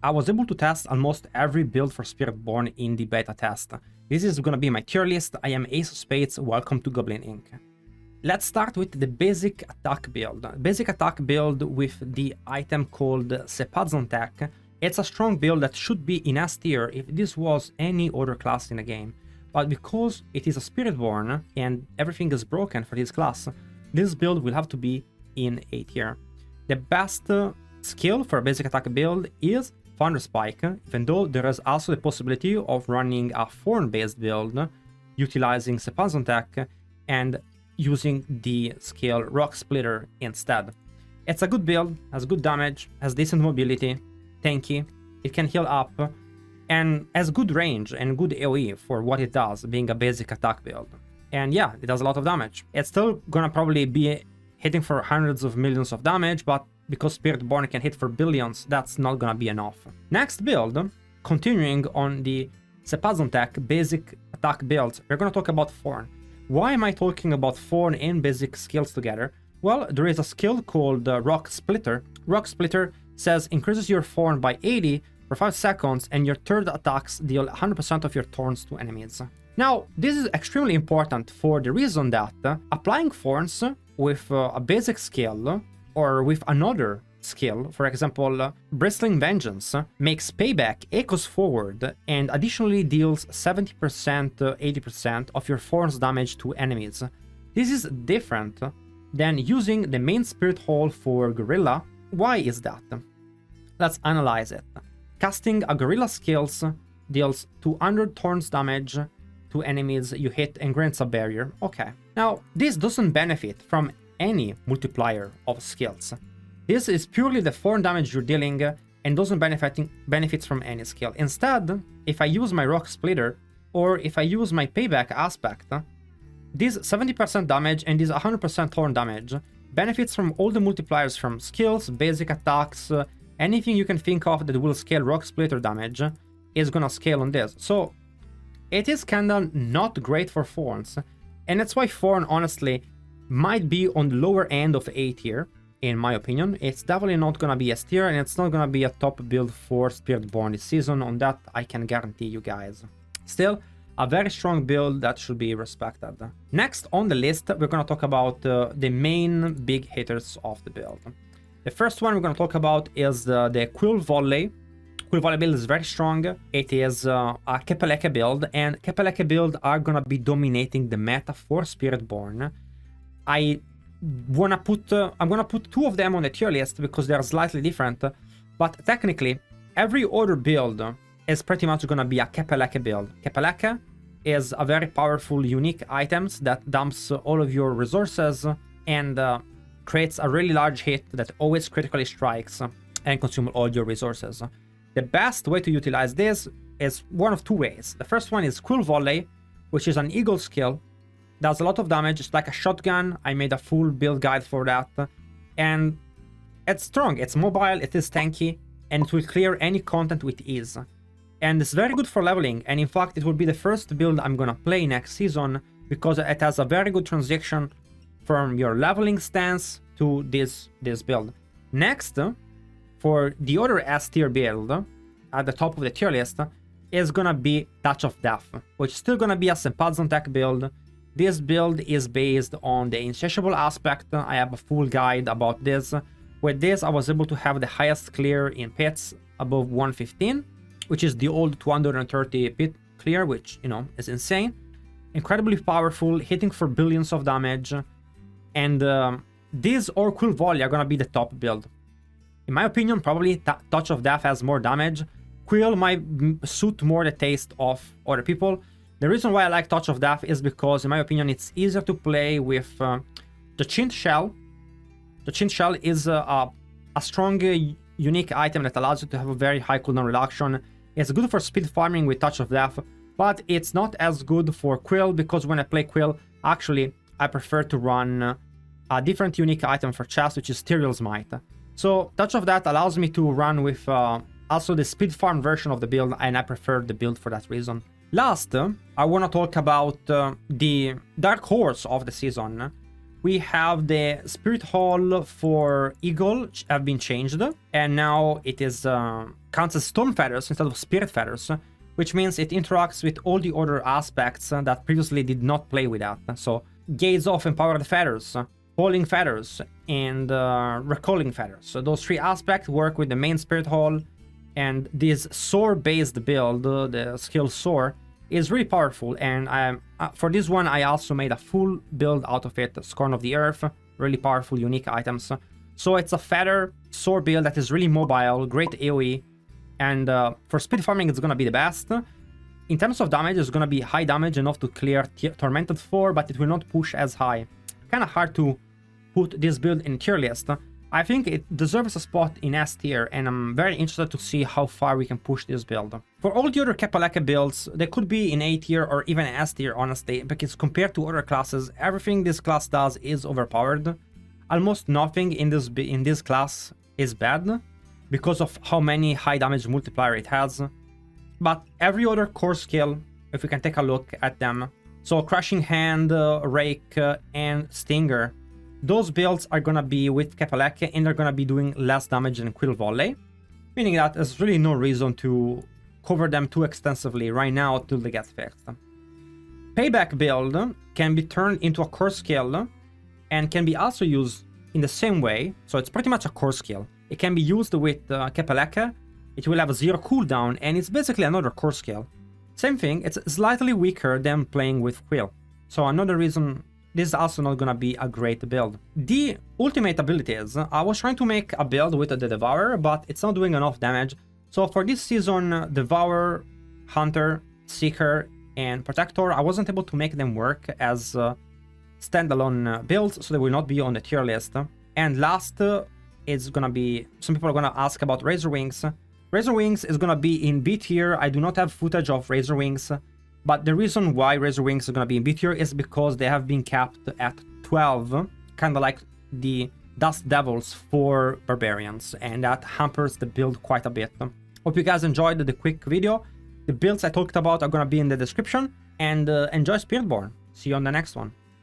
I was able to test almost every build for Spiritborn in the beta test. This is gonna be my tier list. I am AceofSpades, welcome to Goblin-Inc. Let's start with the basic attack build. Basic attack build with the item called Sepazon Tech. It's a strong build that should be in S tier if this was any other class in the game. But because it is a Spiritborn and everything is broken for this class, this build will have to be in A tier. The best skill for a basic attack build is Thunder Spike, even though there is also the possibility of running a Thorn-based build, utilizing Sepazon Tech and using the skill Rock Splitter instead. It's a good build, has good damage, has decent mobility, tanky, it can heal up, and has good range and good AoE for what it does, being a basic attack build. And yeah, it does a lot of damage. It's still gonna probably be hitting for hundreds of millions of damage, but because Spiritborn can hit for billions, that's not gonna be enough. Next build, continuing on the Sepazon Tech basic attack build, we're gonna talk about Thorn. Why am I talking about Thorn and basic skills together? Well, there is a skill called Rock Splitter. Rock Splitter says increases your Thorn by 80 for 5 seconds and your third attacks deal 100% of your thorns to enemies. Now, this is extremely important for the reason that applying thorns with a basic skill or with another skill, for example, Bristling Vengeance, makes payback echoes forward and additionally deals 70%, 80% of your thorns damage to enemies. This is different than using the main Spirit Hole for Gorilla. Why is that? Let's analyze it. Casting a Gorilla skills deals 200 thorns damage to enemies you hit and grants a barrier. Okay. Now, this doesn't benefit from any multiplier of skills. This is purely the thorn damage you're dealing and doesn't benefits from any skill. Instead, if I use my Rock Splitter or if I use my payback aspect, this 70% damage and this 100% thorn damage benefits from all the multipliers from skills, basic attacks, anything you can think of that will scale Rock Splitter damage is gonna scale on this. So it is kinda not great for thorns, and that's why Thorn honestly might be on the lower end of A tier, in my opinion. It's definitely not gonna be S tier, and it's not gonna be a top build for Spiritborn this season. On that, I can guarantee you guys. Still, a very strong build that should be respected. Next on the list, we're gonna talk about the main big hitters of the build. The first one we're gonna talk about is the Quill Volley. Quill Volley build is very strong. It is a Kepeleke build, and Kepeleke build are gonna be dominating the meta for Spiritborn. I'm gonna put two of them on the tier list because they're slightly different, but technically every other build is pretty much gonna be a Kepeleke build. Kepeleke is a very powerful unique items that dumps all of your resources and creates a really large hit that always critically strikes and consumes all your resources. The best way to utilize this is one of two ways. The first one is Quill Volley, which is an eagle skill. Does a lot of damage. It's like a shotgun. I made a full build guide for that. And it's strong, it's mobile, it is tanky, and it will clear any content with ease. And it's very good for leveling, and in fact it will be the first build I'm gonna play next season because it has a very good transition from your leveling stance to this build. Next, for the other S tier build, at the top of the tier list, is gonna be Touch of Death, which is still gonna be a Sepazon Tech build. This build is based on the insatiable aspect. I have a full guide about this. With this, I was able to have the highest clear in pits above 115, which is the old 230 pit clear, which, you know, is insane. Incredibly powerful, hitting for billions of damage. And this or Quill Volley are gonna be the top build. In my opinion, probably Touch of Death has more damage. Quill might suit more the taste of other people. The reason why I like Touch of Death is because, in my opinion, it's easier to play with the Chint Shell. The Chint Shell is a strong, unique item that allows you to have a very high cooldown reduction. It's good for speed farming with Touch of Death, but it's not as good for Quill because when I play Quill, actually, I prefer to run a different unique item for chest, which is Tyrael's Might. So Touch of Death allows me to run with also the speed farm version of the build, and I prefer the build for that reason. Last, I want to talk about the dark horse of the season, We have the Spirit Hall for Eagle have been changed, and now it is counts as Storm Feathers instead of Spirit Feathers, which means it interacts with all the other aspects that previously did not play with that. So Gaze of Empowered Feathers, Falling Feathers, and Recalling Feathers. So those three aspects work with the main Spirit Hall, and this Soar-based build, the skill Soar, is really powerful, and for this one I also made a full build out of it. Scorn of the Earth, really powerful, unique items. So it's a feather sword build that is really mobile, great AoE, and for speed farming it's gonna be the best. In terms of damage, it's gonna be high damage, enough to clear Tormented 4, but it will not push as high. Kinda hard to put this build in tier list. I think it deserves a spot in S tier, and I'm very interested to see how far we can push this build. For all the other Kapaleka builds, they could be in A tier or even S tier, honestly, because compared to other classes, everything this class does is overpowered. Almost nothing in this class is bad, because of how many high damage multiplier it has. But every other core skill, if we can take a look at them, so Crushing Hand, Rake, and Stinger, those builds are gonna be with Kapaleka, and they're gonna be doing less damage than Quill Volley, meaning that there's really no reason to cover them too extensively right now till they get fixed. Payback build can be turned into a core skill and can be also used in the same way, so it's pretty much a core skill. It can be used with Kapaleka, it will have a 0 cooldown, and it's basically another core skill. Same thing, it's slightly weaker than playing with Quill, so another reason this is also not gonna be a great build. The ultimate abilities, I was trying to make a build with the Devourer, but it's not doing enough damage. So for this season, Devourer, Hunter, Seeker, and Protector, I wasn't able to make them work as standalone builds, so they will not be on the tier list. And last is gonna be, some people are gonna ask about Razor Wings. Razor Wings is gonna be in B tier. I do not have footage of Razor Wings, but the reason why Razor Wings are gonna be in B tier is because they have been capped at 12, kinda like the Dust Devils for Barbarians, and that hampers the build quite a bit. Hope you guys enjoyed the quick video. The builds I talked about are gonna be in the description, and enjoy Spiritborn. See you on the next one.